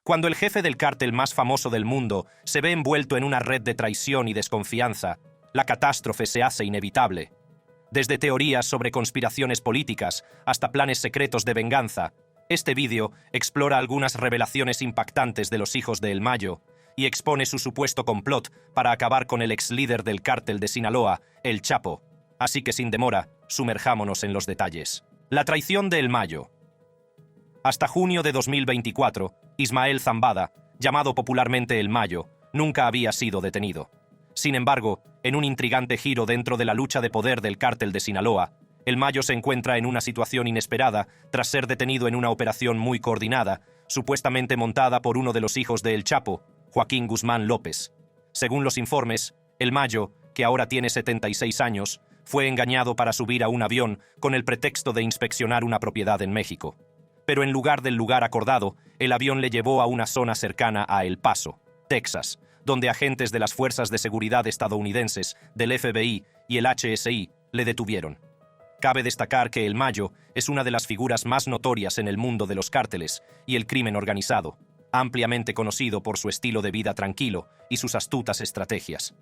Cuando el jefe del cártel más famoso del mundo se ve envuelto en una red de traición y desconfianza, la catástrofe se hace inevitable. Desde teorías sobre conspiraciones políticas hasta planes secretos de venganza, este vídeo explora algunas revelaciones impactantes de los hijos de El Mayo y expone su supuesto complot para acabar con el ex líder del cártel de Sinaloa, El Chapo. Así que sin demora, sumerjámonos en los detalles. La traición de El Mayo. Hasta junio de 2024, Ismael Zambada, llamado popularmente El Mayo, nunca había sido detenido. Sin embargo, en un intrigante giro dentro de la lucha de poder del cártel de Sinaloa, El Mayo se encuentra en una situación inesperada tras ser detenido en una operación muy coordinada, supuestamente montada por uno de los hijos de El Chapo, Joaquín Guzmán López. Según los informes, El Mayo, que ahora tiene 76 años, fue engañado para subir a un avión con el pretexto de inspeccionar una propiedad en México. Pero en lugar del lugar acordado, el avión le llevó a una zona cercana a El Paso, Texas, donde agentes de las fuerzas de seguridad estadounidenses, del FBI y el HSI le detuvieron. Cabe destacar que El Mayo es una de las figuras más notorias en el mundo de los cárteles y el crimen organizado, ampliamente conocido por su estilo de vida tranquilo y sus astutas estrategias.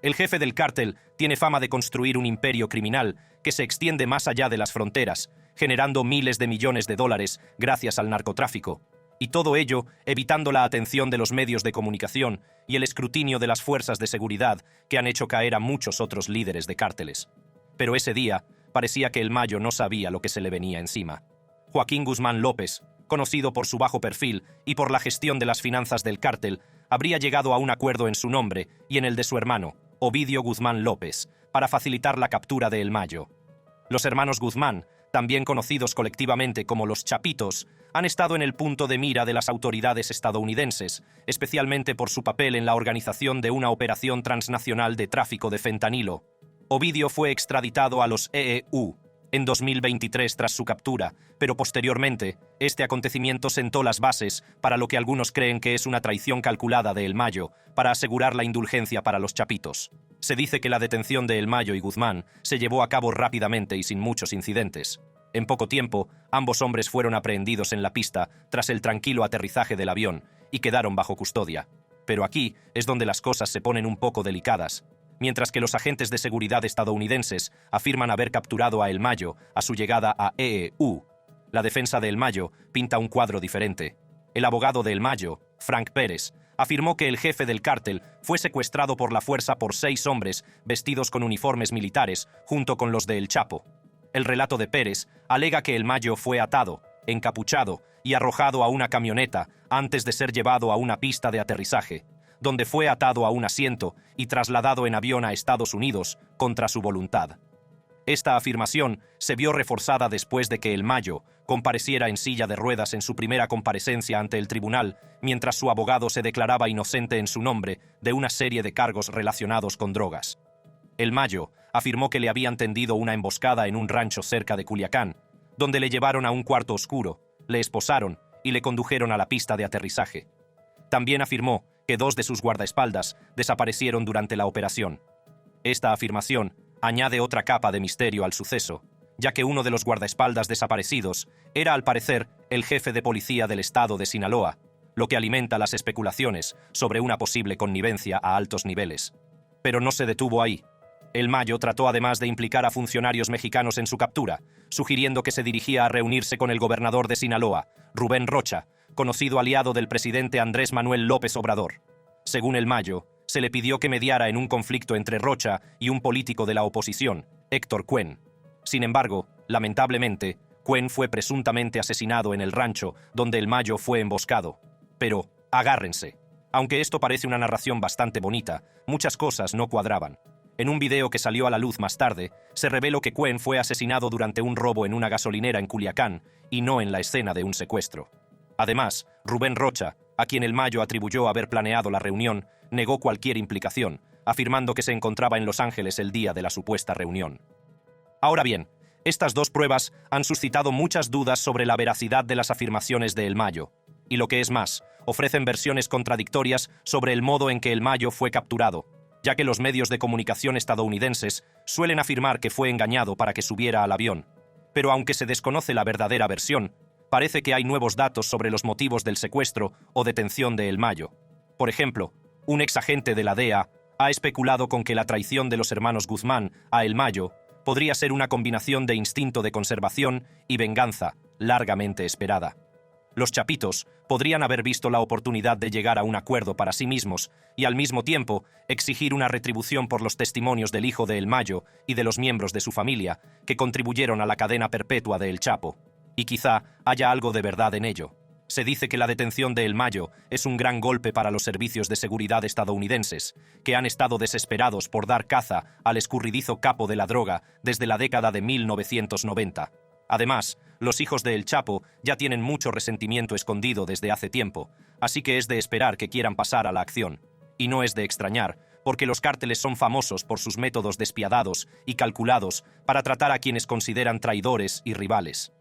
El jefe del cártel tiene fama de construir un imperio criminal que se extiende más allá de las fronteras, generando miles de millones de dólares gracias al narcotráfico, y todo ello evitando la atención de los medios de comunicación y el escrutinio de las fuerzas de seguridad que han hecho caer a muchos otros líderes de cárteles. Pero ese día parecía que El Mayo no sabía lo que se le venía encima. Joaquín Guzmán López, conocido por su bajo perfil y por la gestión de las finanzas del cártel, habría llegado a un acuerdo en su nombre y en el de su hermano, Ovidio Guzmán López, para facilitar la captura de El Mayo. Los hermanos Guzmán, también conocidos colectivamente como los Chapitos, han estado en el punto de mira de las autoridades estadounidenses, especialmente por su papel en la organización de una operación transnacional de tráfico de fentanilo. Ovidio fue extraditado a los EEU en 2023 tras su captura, pero posteriormente, este acontecimiento sentó las bases para lo que algunos creen que es una traición calculada de El Mayo para asegurar la indulgencia para los Chapitos. Se dice que la detención de El Mayo y Guzmán se llevó a cabo rápidamente y sin muchos incidentes. En poco tiempo, ambos hombres fueron aprehendidos en la pista tras el tranquilo aterrizaje del avión y quedaron bajo custodia. Pero aquí es donde las cosas se ponen un poco delicadas. Mientras que los agentes de seguridad estadounidenses afirman haber capturado a El Mayo a su llegada a EEU, la defensa de El Mayo pinta un cuadro diferente. El abogado de El Mayo, Frank Pérez, afirmó que el jefe del cártel fue secuestrado por la fuerza por 6 hombres vestidos con uniformes militares junto con los de El Chapo. El relato de Pérez alega que El Mayo fue atado, encapuchado y arrojado a una camioneta antes de ser llevado a una pista de aterrizaje, donde fue atado a un asiento y trasladado en avión a Estados Unidos contra su voluntad. Esta afirmación se vio reforzada después de que El Mayo compareciera en silla de ruedas en su primera comparecencia ante el tribunal, mientras su abogado se declaraba inocente en su nombre de una serie de cargos relacionados con drogas. El Mayo afirmó que le habían tendido una emboscada en un rancho cerca de Culiacán, donde le llevaron a un cuarto oscuro, le esposaron y le condujeron a la pista de aterrizaje. También afirmó que 2 de sus guardaespaldas desaparecieron durante la operación. Esta afirmación añade otra capa de misterio al suceso, ya que uno de los guardaespaldas desaparecidos era al parecer el jefe de policía del estado de Sinaloa, lo que alimenta las especulaciones sobre una posible connivencia a altos niveles. Pero no se detuvo ahí. El Mayo trató además de implicar a funcionarios mexicanos en su captura, sugiriendo que se dirigía a reunirse con el gobernador de Sinaloa, Rubén Rocha, conocido aliado del presidente Andrés Manuel López Obrador. Según El Mayo, se le pidió que mediara en un conflicto entre Rocha y un político de la oposición, Héctor Cuen. Sin embargo, lamentablemente, Cuen fue presuntamente asesinado en el rancho donde El Mayo fue emboscado. Pero, agárrense. Aunque esto parece una narración bastante bonita, muchas cosas no cuadraban. En un video que salió a la luz más tarde, se reveló que Cuen fue asesinado durante un robo en una gasolinera en Culiacán y no en la escena de un secuestro. Además, Rubén Rocha, a quien El Mayo atribuyó haber planeado la reunión, negó cualquier implicación, afirmando que se encontraba en Los Ángeles el día de la supuesta reunión. Ahora bien, estas 2 pruebas han suscitado muchas dudas sobre la veracidad de las afirmaciones de El Mayo, y lo que es más, ofrecen versiones contradictorias sobre el modo en que El Mayo fue capturado, ya que los medios de comunicación estadounidenses suelen afirmar que fue engañado para que subiera al avión. Pero aunque se desconoce la verdadera versión, parece que hay nuevos datos sobre los motivos del secuestro o detención de El Mayo. Por ejemplo, un exagente de la DEA ha especulado con que la traición de los hermanos Guzmán a El Mayo podría ser una combinación de instinto de conservación y venganza largamente esperada. Los chapitos podrían haber visto la oportunidad de llegar a un acuerdo para sí mismos y al mismo tiempo exigir una retribución por los testimonios del hijo de El Mayo y de los miembros de su familia que contribuyeron a la cadena perpetua de El Chapo. Y quizá haya algo de verdad en ello. Se dice que la detención de El Mayo es un gran golpe para los servicios de seguridad estadounidenses, que han estado desesperados por dar caza al escurridizo capo de la droga desde la década de 1990. Además, los hijos de El Chapo ya tienen mucho resentimiento escondido desde hace tiempo, así que es de esperar que quieran pasar a la acción. Y no es de extrañar, porque los cárteles son famosos por sus métodos despiadados y calculados para tratar a quienes consideran traidores y rivales.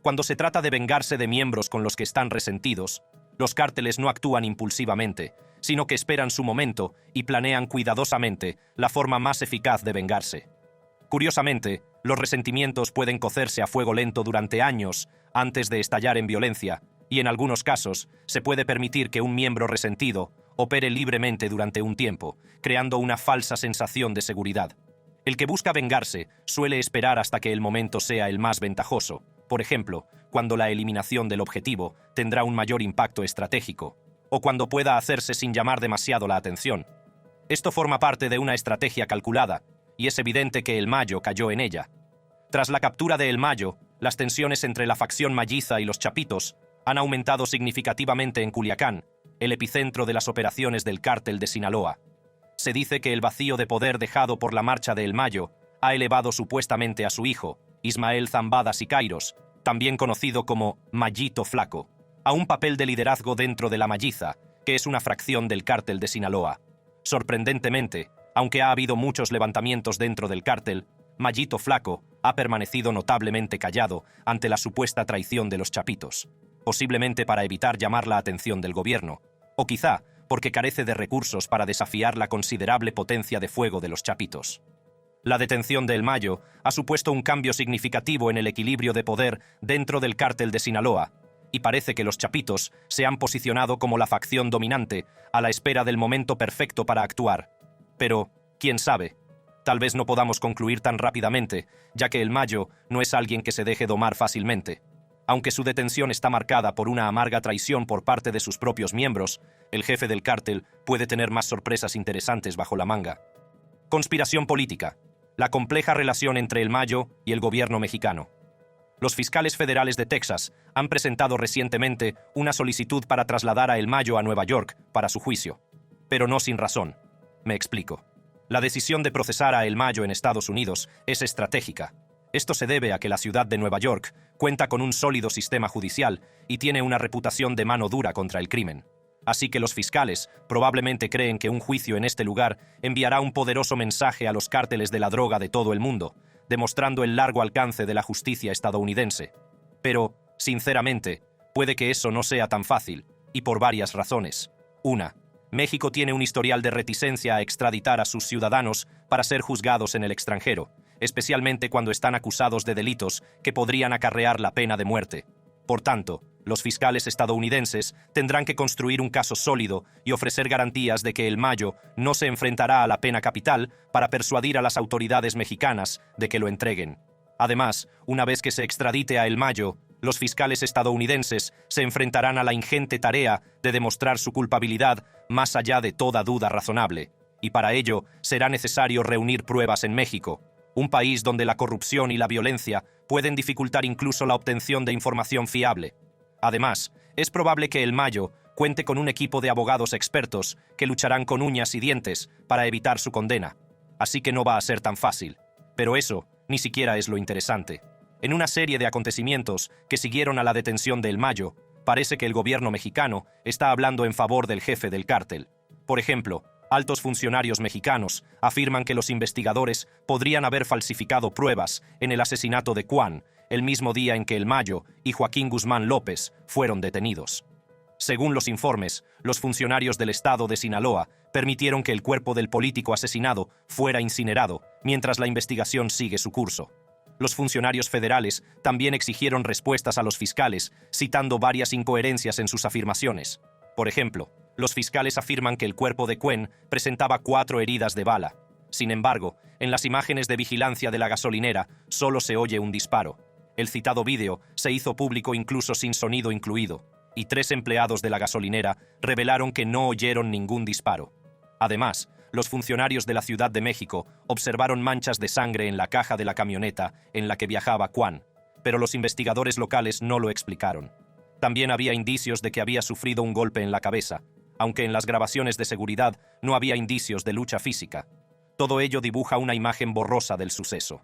Cuando se trata de vengarse de miembros con los que están resentidos, los cárteles no actúan impulsivamente, sino que esperan su momento y planean cuidadosamente la forma más eficaz de vengarse. Curiosamente, los resentimientos pueden cocerse a fuego lento durante años antes de estallar en violencia, y en algunos casos se puede permitir que un miembro resentido opere libremente durante un tiempo, creando una falsa sensación de seguridad. El que busca vengarse suele esperar hasta que el momento sea el más ventajoso, por ejemplo, cuando la eliminación del objetivo tendrá un mayor impacto estratégico, o cuando pueda hacerse sin llamar demasiado la atención. Esto forma parte de una estrategia calculada, y es evidente que El Mayo cayó en ella. Tras la captura de El Mayo, las tensiones entre la facción malliza y los chapitos han aumentado significativamente en Culiacán, el epicentro de las operaciones del cártel de Sinaloa. Se dice que el vacío de poder dejado por la marcha de El Mayo ha elevado supuestamente a su hijo, Ismael Zambada Siqueiros, también conocido como Mayito Flaco, a un papel de liderazgo dentro de la Malliza, que es una fracción del cártel de Sinaloa. Sorprendentemente, aunque ha habido muchos levantamientos dentro del cártel, Mayito Flaco ha permanecido notablemente callado ante la supuesta traición de los chapitos, posiblemente para evitar llamar la atención del gobierno, o quizá porque carece de recursos para desafiar la considerable potencia de fuego de los chapitos. La detención de El Mayo ha supuesto un cambio significativo en el equilibrio de poder dentro del cártel de Sinaloa, y parece que los chapitos se han posicionado como la facción dominante a la espera del momento perfecto para actuar. Pero, quién sabe, tal vez no podamos concluir tan rápidamente, ya que El Mayo no es alguien que se deje domar fácilmente. Aunque su detención está marcada por una amarga traición por parte de sus propios miembros, el jefe del cártel puede tener más sorpresas interesantes bajo la manga. Conspiración política. La compleja relación entre El Mayo y el gobierno mexicano. Los fiscales federales de Texas han presentado recientemente una solicitud para trasladar a El Mayo a Nueva York para su juicio, pero no sin razón. Me explico. La decisión de procesar a El Mayo en Estados Unidos es estratégica. Esto se debe a que la ciudad de Nueva York cuenta con un sólido sistema judicial y tiene una reputación de mano dura contra el crimen. Así que los fiscales probablemente creen que un juicio en este lugar enviará un poderoso mensaje a los cárteles de la droga de todo el mundo, demostrando el largo alcance de la justicia estadounidense. Pero, sinceramente, puede que eso no sea tan fácil, y por varias razones. Una, México tiene un historial de reticencia a extraditar a sus ciudadanos para ser juzgados en el extranjero, especialmente cuando están acusados de delitos que podrían acarrear la pena de muerte. Por tanto, los fiscales estadounidenses tendrán que construir un caso sólido y ofrecer garantías de que El Mayo no se enfrentará a la pena capital para persuadir a las autoridades mexicanas de que lo entreguen. Además, una vez que se extradite a El Mayo, los fiscales estadounidenses se enfrentarán a la ingente tarea de demostrar su culpabilidad más allá de toda duda razonable, y para ello será necesario reunir pruebas en México, un país donde la corrupción y la violencia pueden dificultar incluso la obtención de información fiable. Además, es probable que El Mayo cuente con un equipo de abogados expertos que lucharán con uñas y dientes para evitar su condena. Así que no va a ser tan fácil. Pero eso ni siquiera es lo interesante. En una serie de acontecimientos que siguieron a la detención de El Mayo, parece que el gobierno mexicano está hablando en favor del jefe del cártel. Por ejemplo, altos funcionarios mexicanos afirman que los investigadores podrían haber falsificado pruebas en el asesinato de Juan, el mismo día en que El Mayo y Joaquín Guzmán López fueron detenidos. Según los informes, los funcionarios del estado de Sinaloa permitieron que el cuerpo del político asesinado fuera incinerado mientras la investigación sigue su curso. Los funcionarios federales también exigieron respuestas a los fiscales, citando varias incoherencias en sus afirmaciones. Por ejemplo, los fiscales afirman que el cuerpo de Cuen presentaba 4 heridas de bala. Sin embargo, en las imágenes de vigilancia de la gasolinera solo se oye un disparo. El citado vídeo se hizo público incluso sin sonido incluido, y 3 empleados de la gasolinera revelaron que no oyeron ningún disparo. Además, los funcionarios de la Ciudad de México observaron manchas de sangre en la caja de la camioneta en la que viajaba Quan, pero los investigadores locales no lo explicaron. También había indicios de que había sufrido un golpe en la cabeza, aunque en las grabaciones de seguridad no había indicios de lucha física. Todo ello dibuja una imagen borrosa del suceso.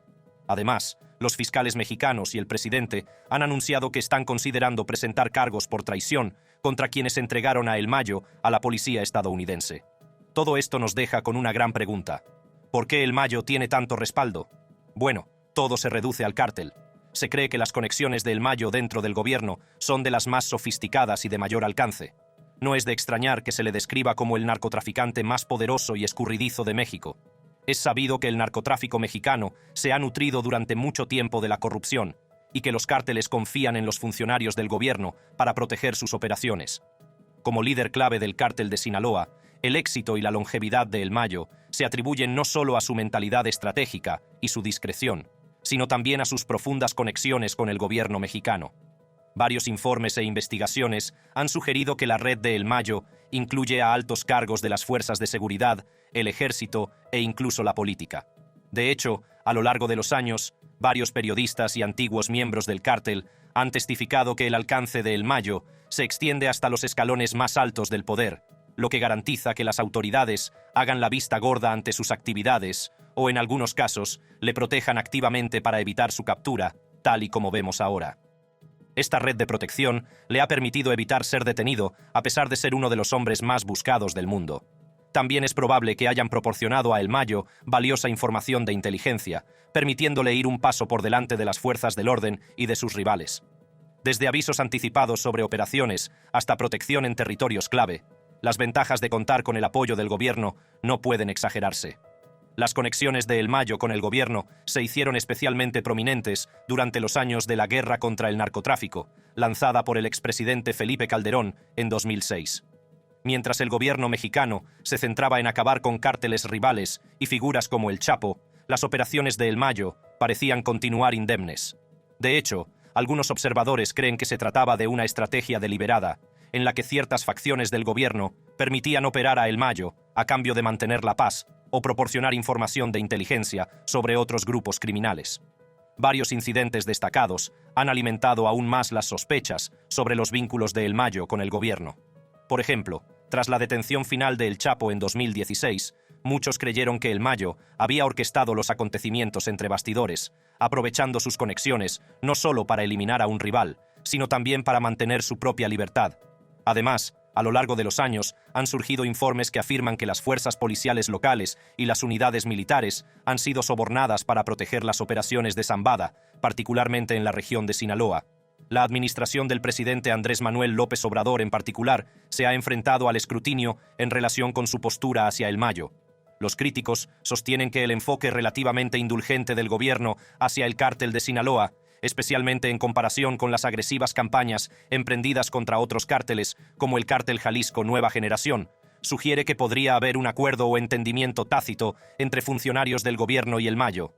Además, los fiscales mexicanos y el presidente han anunciado que están considerando presentar cargos por traición contra quienes entregaron a El Mayo a la policía estadounidense. Todo esto nos deja con una gran pregunta. ¿Por qué El Mayo tiene tanto respaldo? Bueno, todo se reduce al cártel. Se cree que las conexiones de El Mayo dentro del gobierno son de las más sofisticadas y de mayor alcance. No es de extrañar que se le describa como el narcotraficante más poderoso y escurridizo de México. Es sabido que el narcotráfico mexicano se ha nutrido durante mucho tiempo de la corrupción y que los cárteles confían en los funcionarios del gobierno para proteger sus operaciones. Como líder clave del cártel de Sinaloa, el éxito y la longevidad de El Mayo se atribuyen no solo a su mentalidad estratégica y su discreción, sino también a sus profundas conexiones con el gobierno mexicano. Varios informes e investigaciones han sugerido que la red de El Mayo incluye a altos cargos de las fuerzas de seguridad, el ejército e incluso la política. De hecho, a lo largo de los años, varios periodistas y antiguos miembros del cártel han testificado que el alcance de El Mayo se extiende hasta los escalones más altos del poder, lo que garantiza que las autoridades hagan la vista gorda ante sus actividades o, en algunos casos, le protejan activamente para evitar su captura, tal y como vemos ahora. Esta red de protección le ha permitido evitar ser detenido a pesar de ser uno de los hombres más buscados del mundo. También es probable que hayan proporcionado a El Mayo valiosa información de inteligencia, permitiéndole ir un paso por delante de las fuerzas del orden y de sus rivales. Desde avisos anticipados sobre operaciones hasta protección en territorios clave, las ventajas de contar con el apoyo del gobierno no pueden exagerarse. Las conexiones de El Mayo con el gobierno se hicieron especialmente prominentes durante los años de la guerra contra el narcotráfico, lanzada por el expresidente Felipe Calderón en 2006. Mientras el gobierno mexicano se centraba en acabar con cárteles rivales y figuras como el Chapo, las operaciones de El Mayo parecían continuar indemnes. De hecho, algunos observadores creen que se trataba de una estrategia deliberada, en la que ciertas facciones del gobierno permitían operar a El Mayo a cambio de mantener la paz o proporcionar información de inteligencia sobre otros grupos criminales. Varios incidentes destacados han alimentado aún más las sospechas sobre los vínculos de El Mayo con el gobierno. Por ejemplo, tras la detención final de El Chapo en 2016, muchos creyeron que El Mayo había orquestado los acontecimientos entre bastidores, aprovechando sus conexiones no solo para eliminar a un rival, sino también para mantener su propia libertad. Además, a lo largo de los años, han surgido informes que afirman que las fuerzas policiales locales y las unidades militares han sido sobornadas para proteger las operaciones de Zambada, particularmente en la región de Sinaloa. La administración del presidente Andrés Manuel López Obrador, en particular, se ha enfrentado al escrutinio en relación con su postura hacia El Mayo. Los críticos sostienen que el enfoque relativamente indulgente del gobierno hacia el cártel de Sinaloa, especialmente en comparación con las agresivas campañas emprendidas contra otros cárteles, como el cártel Jalisco Nueva Generación, sugiere que podría haber un acuerdo o entendimiento tácito entre funcionarios del gobierno y El Mayo.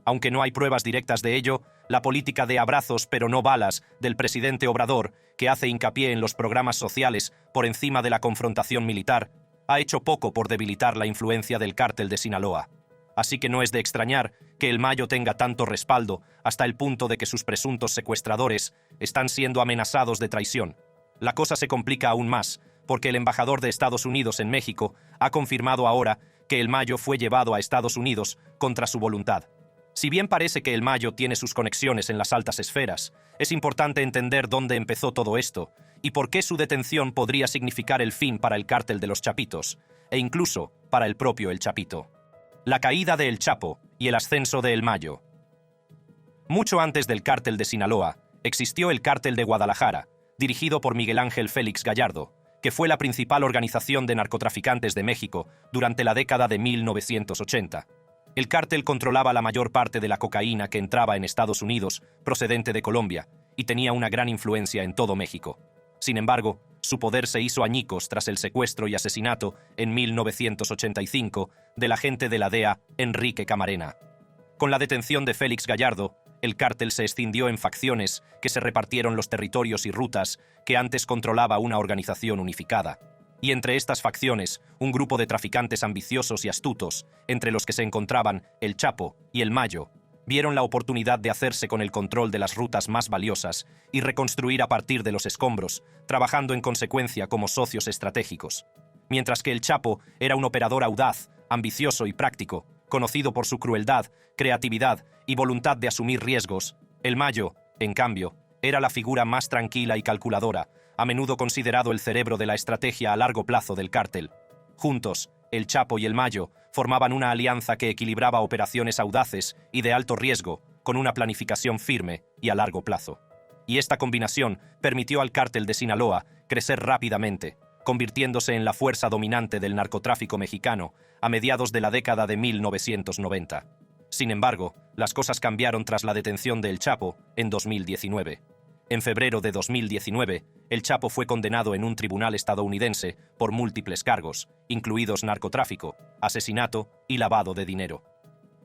Aunque no hay pruebas directas de ello, la política de abrazos pero no balas del presidente Obrador, que hace hincapié en los programas sociales por encima de la confrontación militar, ha hecho poco por debilitar la influencia del cártel de Sinaloa. Así que no es de extrañar que El Mayo tenga tanto respaldo hasta el punto de que sus presuntos secuestradores están siendo amenazados de traición. La cosa se complica aún más, porque el embajador de Estados Unidos en México ha confirmado ahora que El Mayo fue llevado a Estados Unidos contra su voluntad. Si bien parece que El Mayo tiene sus conexiones en las altas esferas, es importante entender dónde empezó todo esto y por qué su detención podría significar el fin para el cártel de los Chapitos, e incluso para el propio El Chapito. La caída de El Chapo y el ascenso de El Mayo. Mucho antes del cártel de Sinaloa, existió el cártel de Guadalajara, dirigido por Miguel Ángel Félix Gallardo, que fue la principal organización de narcotraficantes de México durante la década de 1980. El cártel controlaba la mayor parte de la cocaína que entraba en Estados Unidos, procedente de Colombia, y tenía una gran influencia en todo México. Sin embargo, su poder se hizo añicos tras el secuestro y asesinato, en 1985, del agente de la DEA, Enrique Camarena. Con la detención de Félix Gallardo, el cártel se escindió en facciones que se repartieron los territorios y rutas que antes controlaba una organización unificada. Y entre estas facciones, un grupo de traficantes ambiciosos y astutos, entre los que se encontraban el Chapo y el Mayo, vieron la oportunidad de hacerse con el control de las rutas más valiosas y reconstruir a partir de los escombros, trabajando en consecuencia como socios estratégicos. Mientras que el Chapo era un operador audaz, ambicioso y práctico, conocido por su crueldad, creatividad y voluntad de asumir riesgos, el Mayo, en cambio, era la figura más tranquila y calculadora, a menudo considerado el cerebro de la estrategia a largo plazo del cártel. Juntos, el Chapo y el Mayo formaban una alianza que equilibraba operaciones audaces y de alto riesgo con una planificación firme y a largo plazo. Y esta combinación permitió al cártel de Sinaloa crecer rápidamente, convirtiéndose en la fuerza dominante del narcotráfico mexicano a mediados de la década de 1990. Sin embargo, las cosas cambiaron tras la detención de El Chapo en 2019. En febrero de 2019, El Chapo fue condenado en un tribunal estadounidense por múltiples cargos, incluidos narcotráfico, asesinato y lavado de dinero.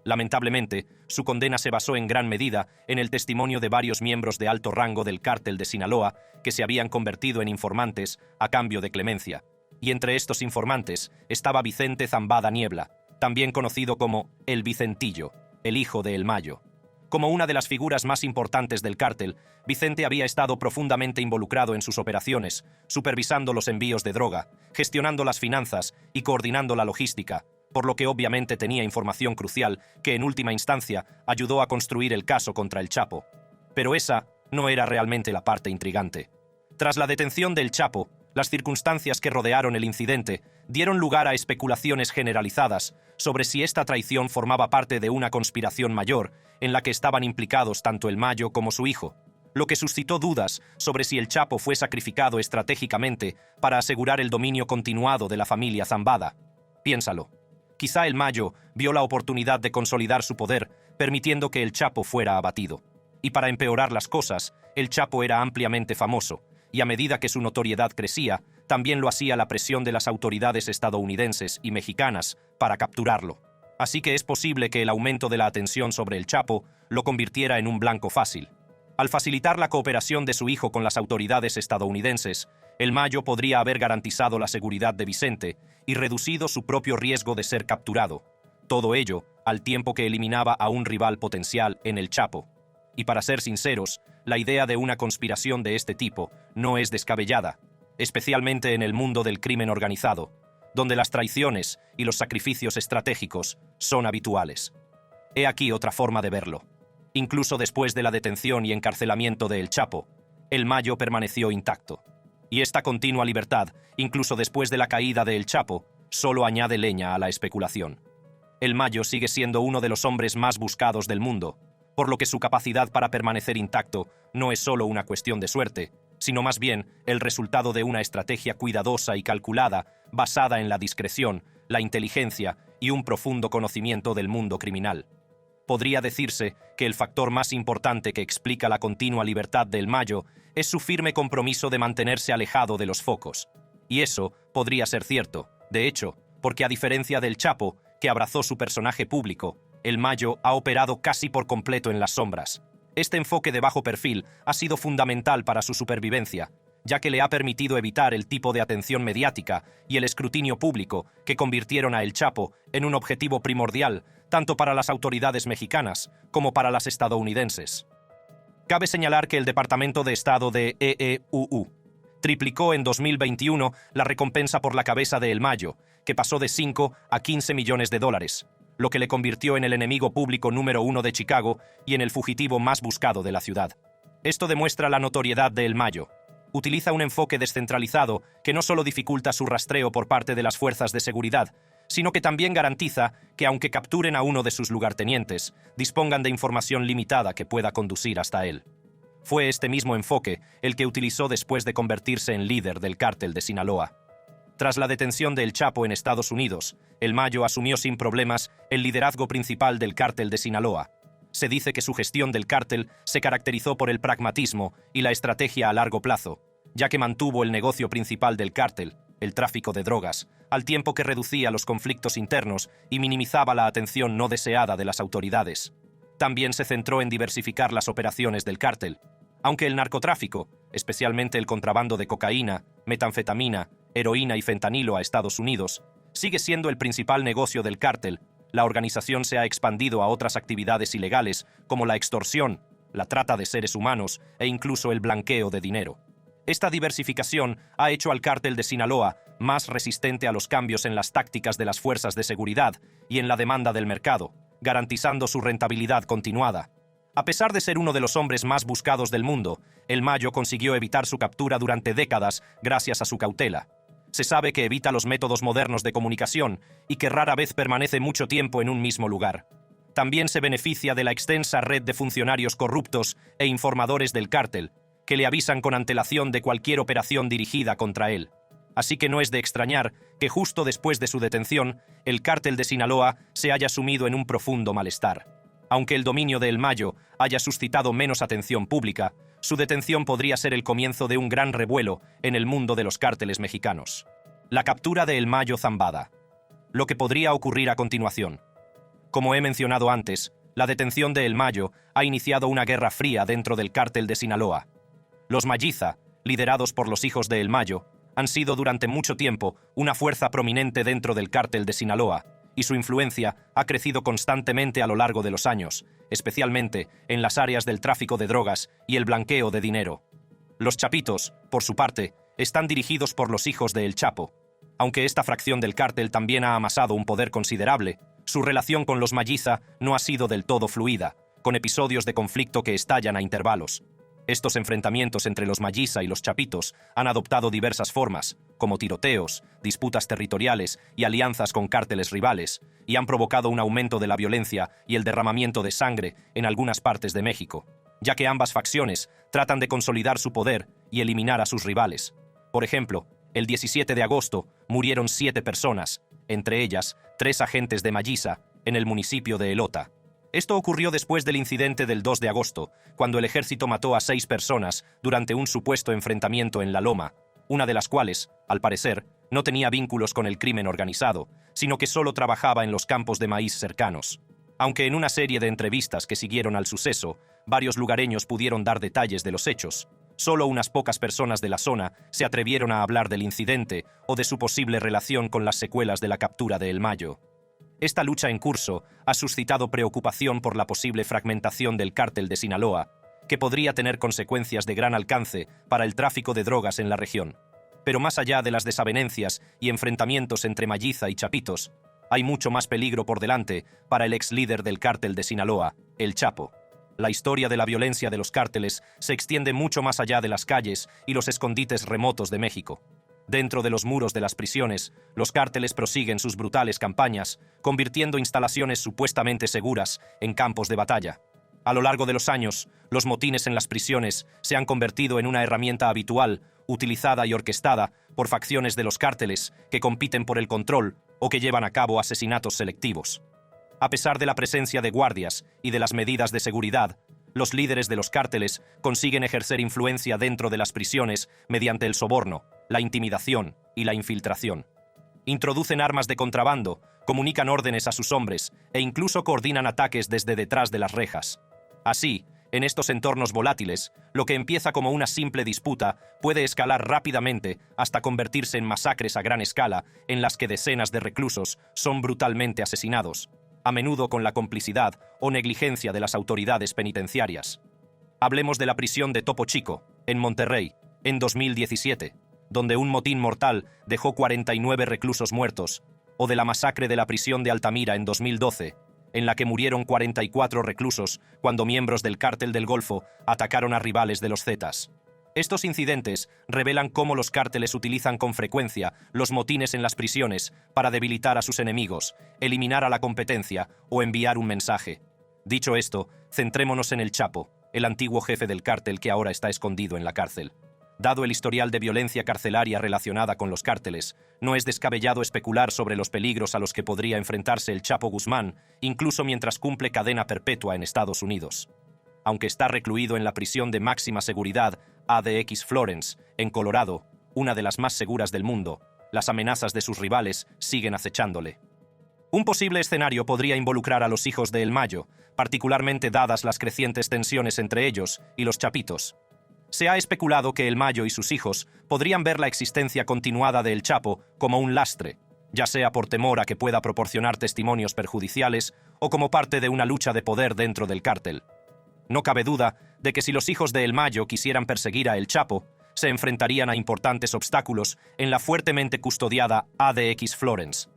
Lamentablemente, su condena se basó en gran medida en el testimonio de varios miembros de alto rango del cártel de Sinaloa que se habían convertido en informantes a cambio de clemencia. Y entre estos informantes estaba Vicente Zambada Niebla, también conocido como El Vicentillo, el hijo de El Mayo. Como una de las figuras más importantes del cártel, Vicente había estado profundamente involucrado en sus operaciones, supervisando los envíos de droga, gestionando las finanzas y coordinando la logística, por lo que obviamente tenía información crucial que en última instancia ayudó a construir el caso contra el Chapo. Pero esa no era realmente la parte intrigante. Tras la detención del Chapo, las circunstancias que rodearon el incidente dieron lugar a especulaciones generalizadas sobre si esta traición formaba parte de una conspiración mayor en la que estaban implicados tanto el Mayo como su hijo, lo que suscitó dudas sobre si el Chapo fue sacrificado estratégicamente para asegurar el dominio continuado de la familia Zambada. Piénsalo. Quizá el Mayo vio la oportunidad de consolidar su poder, permitiendo que el Chapo fuera abatido. Y para empeorar las cosas, el Chapo era ampliamente famoso, y a medida que su notoriedad crecía, también lo hacía la presión de las autoridades estadounidenses y mexicanas para capturarlo. Así que es posible que el aumento de la atención sobre el Chapo lo convirtiera en un blanco fácil. Al facilitar la cooperación de su hijo con las autoridades estadounidenses, el Mayo podría haber garantizado la seguridad de Vicente y reducido su propio riesgo de ser capturado. Todo ello al tiempo que eliminaba a un rival potencial en el Chapo. Y para ser sinceros, la idea de una conspiración de este tipo no es descabellada, especialmente en el mundo del crimen organizado, donde las traiciones y los sacrificios estratégicos son habituales. He aquí otra forma de verlo. Incluso después de la detención y encarcelamiento de El Chapo, el Mayo permaneció intacto. Y esta continua libertad, incluso después de la caída de El Chapo, solo añade leña a la especulación. El Mayo sigue siendo uno de los hombres más buscados del mundo, por lo que su capacidad para permanecer intacto no es solo una cuestión de suerte, sino más bien el resultado de una estrategia cuidadosa y calculada basada en la discreción, la inteligencia y un profundo conocimiento del mundo criminal. Podría decirse que el factor más importante que explica la continua libertad del Mayo es su firme compromiso de mantenerse alejado de los focos. Y eso podría ser cierto, de hecho, porque a diferencia del Chapo, que abrazó su personaje público, el Mayo ha operado casi por completo en las sombras. Este enfoque de bajo perfil ha sido fundamental para su supervivencia, ya que le ha permitido evitar el tipo de atención mediática y el escrutinio público que convirtieron a El Chapo en un objetivo primordial tanto para las autoridades mexicanas como para las estadounidenses. Cabe señalar que el Departamento de Estado de EEUU triplicó en 2021 la recompensa por la cabeza de El Mayo, que pasó de 5 a 15 millones de dólares, lo que le convirtió en el enemigo público número 1 de Chicago y en el fugitivo más buscado de la ciudad. Esto demuestra la notoriedad de El Mayo. Utiliza un enfoque descentralizado que no solo dificulta su rastreo por parte de las fuerzas de seguridad, sino que también garantiza que aunque capturen a uno de sus lugartenientes, dispongan de información limitada que pueda conducir hasta él. Fue este mismo enfoque el que utilizó después de convertirse en líder del cártel de Sinaloa. Tras la detención de El Chapo en Estados Unidos, El Mayo asumió sin problemas el liderazgo principal del cártel de Sinaloa. Se dice que su gestión del cártel se caracterizó por el pragmatismo y la estrategia a largo plazo, ya que mantuvo el negocio principal del cártel, el tráfico de drogas, al tiempo que reducía los conflictos internos y minimizaba la atención no deseada de las autoridades. También se centró en diversificar las operaciones del cártel. Aunque el narcotráfico, especialmente el contrabando de cocaína, metanfetamina, heroína y fentanilo a Estados Unidos, sigue siendo el principal negocio del cártel, la organización se ha expandido a otras actividades ilegales como la extorsión, la trata de seres humanos e incluso el blanqueo de dinero. Esta diversificación ha hecho al cártel de Sinaloa más resistente a los cambios en las tácticas de las fuerzas de seguridad y en la demanda del mercado, garantizando su rentabilidad continuada. A pesar de ser uno de los hombres más buscados del mundo, El Mayo consiguió evitar su captura durante décadas gracias a su cautela. Se sabe que evita los métodos modernos de comunicación y que rara vez permanece mucho tiempo en un mismo lugar. También se beneficia de la extensa red de funcionarios corruptos e informadores del cártel, que le avisan con antelación de cualquier operación dirigida contra él. Así que no es de extrañar que justo después de su detención, el cártel de Sinaloa se haya sumido en un profundo malestar. Aunque el dominio de El Mayo haya suscitado menos atención pública, su detención podría ser el comienzo de un gran revuelo en el mundo de los cárteles mexicanos. La captura de El Mayo Zambada. Lo que podría ocurrir a continuación. Como he mencionado antes, la detención de El Mayo ha iniciado una guerra fría dentro del cártel de Sinaloa. Los Mayiza, liderados por los hijos de El Mayo, han sido durante mucho tiempo una fuerza prominente dentro del cártel de Sinaloa, y su influencia ha crecido constantemente a lo largo de los años, especialmente en las áreas del tráfico de drogas y el blanqueo de dinero. Los Chapitos, por su parte, están dirigidos por los hijos de El Chapo. Aunque esta fracción del cártel también ha amasado un poder considerable, su relación con los Mayiza no ha sido del todo fluida, con episodios de conflicto que estallan a intervalos. Estos enfrentamientos entre los Mayiza y los Chapitos han adoptado diversas formas, como tiroteos, disputas territoriales y alianzas con cárteles rivales, y han provocado un aumento de la violencia y el derramamiento de sangre en algunas partes de México, ya que ambas facciones tratan de consolidar su poder y eliminar a sus rivales. Por ejemplo, el 17 de agosto murieron 7 personas, entre ellas 3 agentes de Mayiza, en el municipio de Elota. Esto ocurrió después del incidente del 2 de agosto, cuando el ejército mató a 6 personas durante un supuesto enfrentamiento en La Loma, una de las cuales, al parecer, no tenía vínculos con el crimen organizado, sino que solo trabajaba en los campos de maíz cercanos. Aunque en una serie de entrevistas que siguieron al suceso, varios lugareños pudieron dar detalles de los hechos, solo unas pocas personas de la zona se atrevieron a hablar del incidente o de su posible relación con las secuelas de la captura de El Mayo. Esta lucha en curso ha suscitado preocupación por la posible fragmentación del cártel de Sinaloa, que podría tener consecuencias de gran alcance para el tráfico de drogas en la región. Pero más allá de las desavenencias y enfrentamientos entre Mayiza y Chapitos, hay mucho más peligro por delante para el ex líder del cártel de Sinaloa, El Chapo. La historia de la violencia de los cárteles se extiende mucho más allá de las calles y los escondites remotos de México. Dentro de los muros de las prisiones, los cárteles prosiguen sus brutales campañas, convirtiendo instalaciones supuestamente seguras en campos de batalla. A lo largo de los años, los motines en las prisiones se han convertido en una herramienta habitual, utilizada y orquestada por facciones de los cárteles que compiten por el control o que llevan a cabo asesinatos selectivos. A pesar de la presencia de guardias y de las medidas de seguridad, los líderes de los cárteles consiguen ejercer influencia dentro de las prisiones mediante el soborno, la intimidación y la infiltración. Introducen armas de contrabando, comunican órdenes a sus hombres e incluso coordinan ataques desde detrás de las rejas. Así, en estos entornos volátiles, lo que empieza como una simple disputa puede escalar rápidamente hasta convertirse en masacres a gran escala en las que decenas de reclusos son brutalmente asesinados, a menudo con la complicidad o negligencia de las autoridades penitenciarias. Hablemos de la prisión de Topo Chico, en Monterrey, en 2017, donde un motín mortal dejó 49 reclusos muertos, o de la masacre de la prisión de Altamira en 2012, en la que murieron 44 reclusos cuando miembros del Cártel del Golfo atacaron a rivales de los Zetas. Estos incidentes revelan cómo los cárteles utilizan con frecuencia los motines en las prisiones para debilitar a sus enemigos, eliminar a la competencia o enviar un mensaje. Dicho esto, centrémonos en El Chapo, el antiguo jefe del cártel que ahora está escondido en la cárcel. Dado el historial de violencia carcelaria relacionada con los cárteles, no es descabellado especular sobre los peligros a los que podría enfrentarse el Chapo Guzmán, incluso mientras cumple cadena perpetua en Estados Unidos. Aunque está recluido en la prisión de máxima seguridad ADX Florence, en Colorado, una de las más seguras del mundo, las amenazas de sus rivales siguen acechándole. Un posible escenario podría involucrar a los hijos de El Mayo, particularmente dadas las crecientes tensiones entre ellos y los Chapitos. Se ha especulado que El Mayo y sus hijos podrían ver la existencia continuada de El Chapo como un lastre, ya sea por temor a que pueda proporcionar testimonios perjudiciales o como parte de una lucha de poder dentro del cártel. No cabe duda de que si los hijos de El Mayo quisieran perseguir a El Chapo, se enfrentarían a importantes obstáculos en la fuertemente custodiada ADX Florence.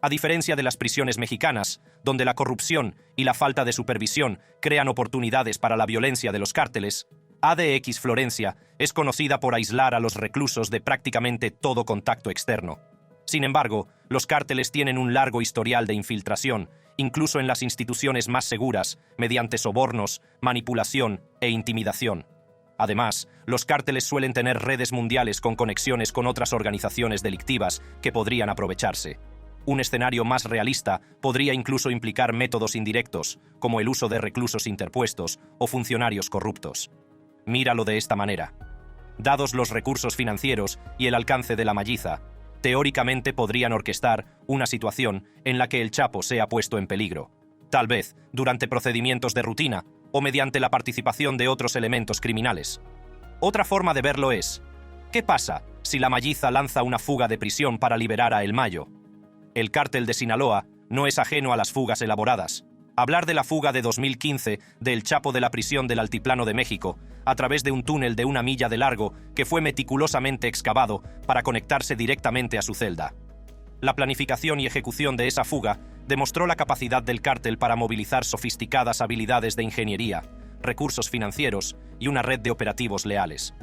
A diferencia de las prisiones mexicanas, donde la corrupción y la falta de supervisión crean oportunidades para la violencia de los cárteles, ADX Florencia es conocida por aislar a los reclusos de prácticamente todo contacto externo. Sin embargo, los cárteles tienen un largo historial de infiltración, incluso en las instituciones más seguras, mediante sobornos, manipulación e intimidación. Además, los cárteles suelen tener redes mundiales con conexiones con otras organizaciones delictivas que podrían aprovecharse. Un escenario más realista podría incluso implicar métodos indirectos, como el uso de reclusos interpuestos o funcionarios corruptos. Míralo de esta manera. Dados los recursos financieros y el alcance de la Malliza, teóricamente podrían orquestar una situación en la que el Chapo sea puesto en peligro, tal vez durante procedimientos de rutina o mediante la participación de otros elementos criminales. Otra forma de verlo es, ¿qué pasa si la Malliza lanza una fuga de prisión para liberar a El Mayo? El cártel de Sinaloa no es ajeno a las fugas elaboradas. Hablar de la fuga de 2015 del Chapo de la prisión del Altiplano de México, a través de un túnel de 1 milla de largo que fue meticulosamente excavado para conectarse directamente a su celda. La planificación y ejecución de esa fuga demostró la capacidad del cártel para movilizar sofisticadas habilidades de ingeniería, recursos financieros y una red de operativos leales.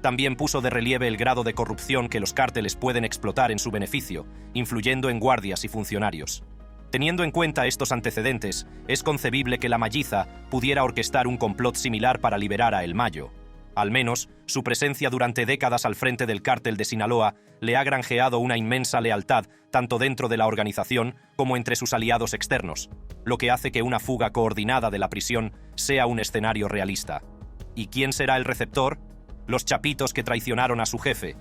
También puso de relieve el grado de corrupción que los cárteles pueden explotar en su beneficio, influyendo en guardias y funcionarios. Teniendo en cuenta estos antecedentes, es concebible que la Malliza pudiera orquestar un complot similar para liberar a El Mayo. Al menos, su presencia durante décadas al frente del cártel de Sinaloa le ha granjeado una inmensa lealtad tanto dentro de la organización como entre sus aliados externos, lo que hace que una fuga coordinada de la prisión sea un escenario realista. ¿Y quién será el receptor? Los chapitos que traicionaron a su jefe.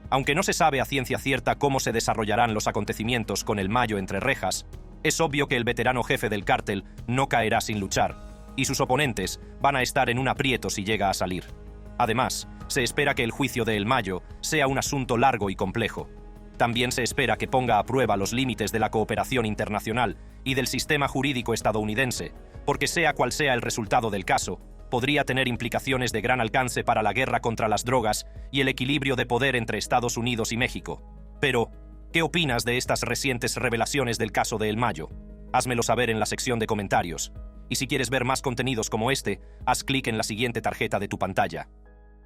Aunque no se sabe a ciencia cierta cómo se desarrollarán los acontecimientos con El Mayo entre rejas, es obvio que el veterano jefe del cártel no caerá sin luchar, y sus oponentes van a estar en un aprieto si llega a salir. Además, se espera que el juicio de El Mayo sea un asunto largo y complejo. También se espera que ponga a prueba los límites de la cooperación internacional y del sistema jurídico estadounidense, porque sea cual sea el resultado del caso, podría tener implicaciones de gran alcance para la guerra contra las drogas y el equilibrio de poder entre Estados Unidos y México. Pero, ¿qué opinas de estas recientes revelaciones del caso de El Mayo? Házmelo saber en la sección de comentarios. Y si quieres ver más contenidos como este, haz clic en la siguiente tarjeta de tu pantalla.